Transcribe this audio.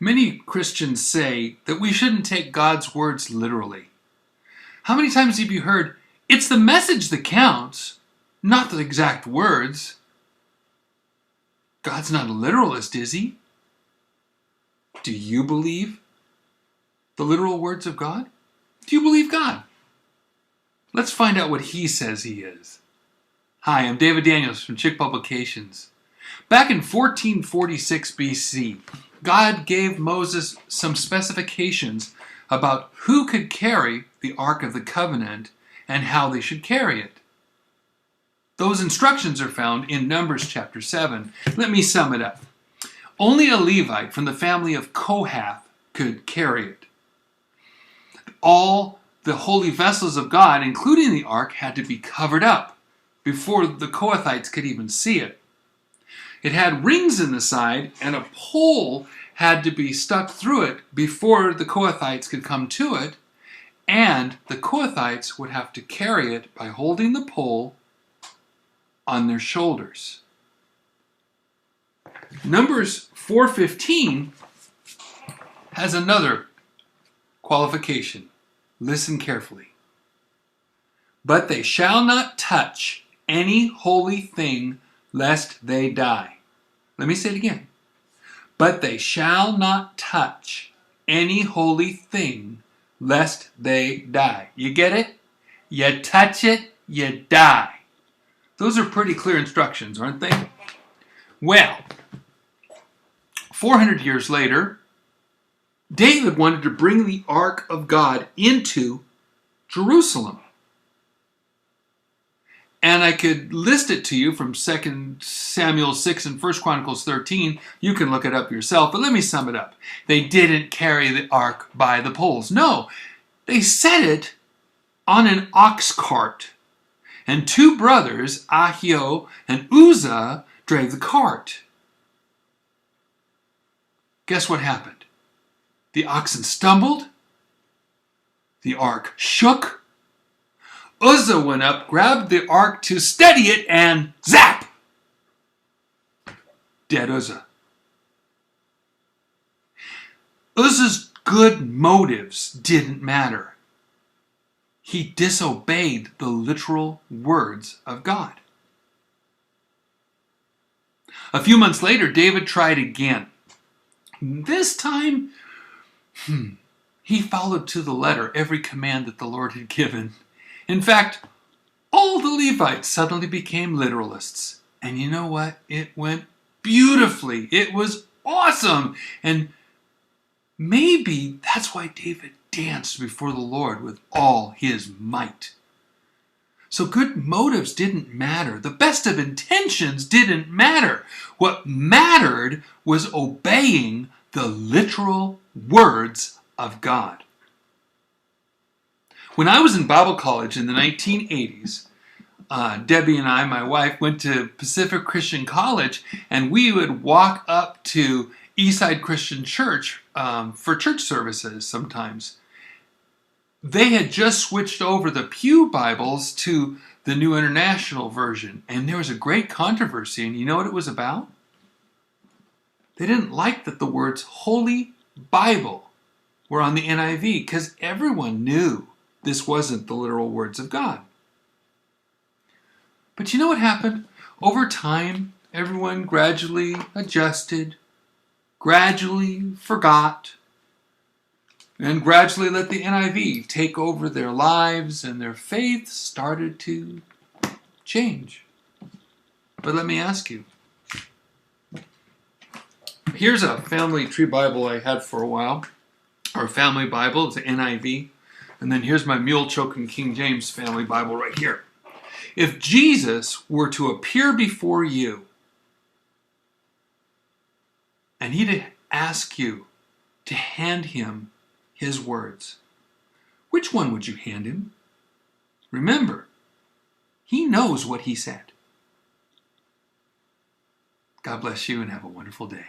Many Christians say that we shouldn't take God's words literally. How many times have you heard, it's the message that counts, not the exact words? God's not a literalist, is he? Do you believe the literal words of God? Do you believe God? Let's find out what he says he is. Hi, I'm David Daniels from Chick Publications. Back in 1446 BC, God gave Moses some specifications about who could carry the Ark of the Covenant and how they should carry it. Those instructions are found in Numbers chapter 7. Let me sum it up. Only a Levite from the family of Kohath could carry it. All the holy vessels of God, including the ark, had to be covered up before the Kohathites could even see it. It had rings in the side, and a pole had to be stuck through it before the Kohathites could come to it, and the Kohathites would have to carry it by holding the pole on their shoulders. Numbers 4:15 has another qualification. Listen carefully. But they shall not touch any holy thing lest they die. Let me say it again. But they shall not touch any holy thing lest they die. You get it? You touch it, you die. Those are pretty clear instructions, aren't they? Well, 400 years later, David wanted to bring the Ark of God into Jerusalem. And I could list it to you from 2 Samuel 6 and 1 Chronicles 13. You can look it up yourself, but let me sum it up. They didn't carry the ark by the poles. No, they set it on an ox cart. And two brothers, Ahio and Uzzah, drove the cart. Guess what happened? The oxen stumbled. The ark shook. Uzzah went up, grabbed the ark to steady it, and zap! Dead Uzzah. Uzzah's good motives didn't matter. He disobeyed the literal words of God. A few months later, David tried again. This time, he followed to the letter every command that the Lord had given. In fact, all the Levites suddenly became literalists. And you know what? It went beautifully. It was awesome. And maybe that's why David danced before the Lord with all his might. So good motives didn't matter. The best of intentions didn't matter. What mattered was obeying the literal words of God. When I was in Bible college in the 1980s, Debbie and I, my wife, went to Pacific Christian College, and we would walk up to Eastside Christian Church for church services sometimes. They had just switched over the Pew Bibles to the New International Version, and there was a great controversy, and you know what it was about? They didn't like that the words Holy Bible were on the NIV, because everyone knew this wasn't the literal words of God. But you know what happened? Over time, everyone gradually adjusted, gradually forgot, and gradually let the NIV take over their lives, and their faith started to change. But let me ask you, here's a family tree Bible I had for a while, or family Bible, it's an NIV. And then here's my mule choking King James family Bible right here. If Jesus were to appear before you and he'd ask you to hand him his words, which one would you hand him? Remember, he knows what he said. God bless you and have a wonderful day.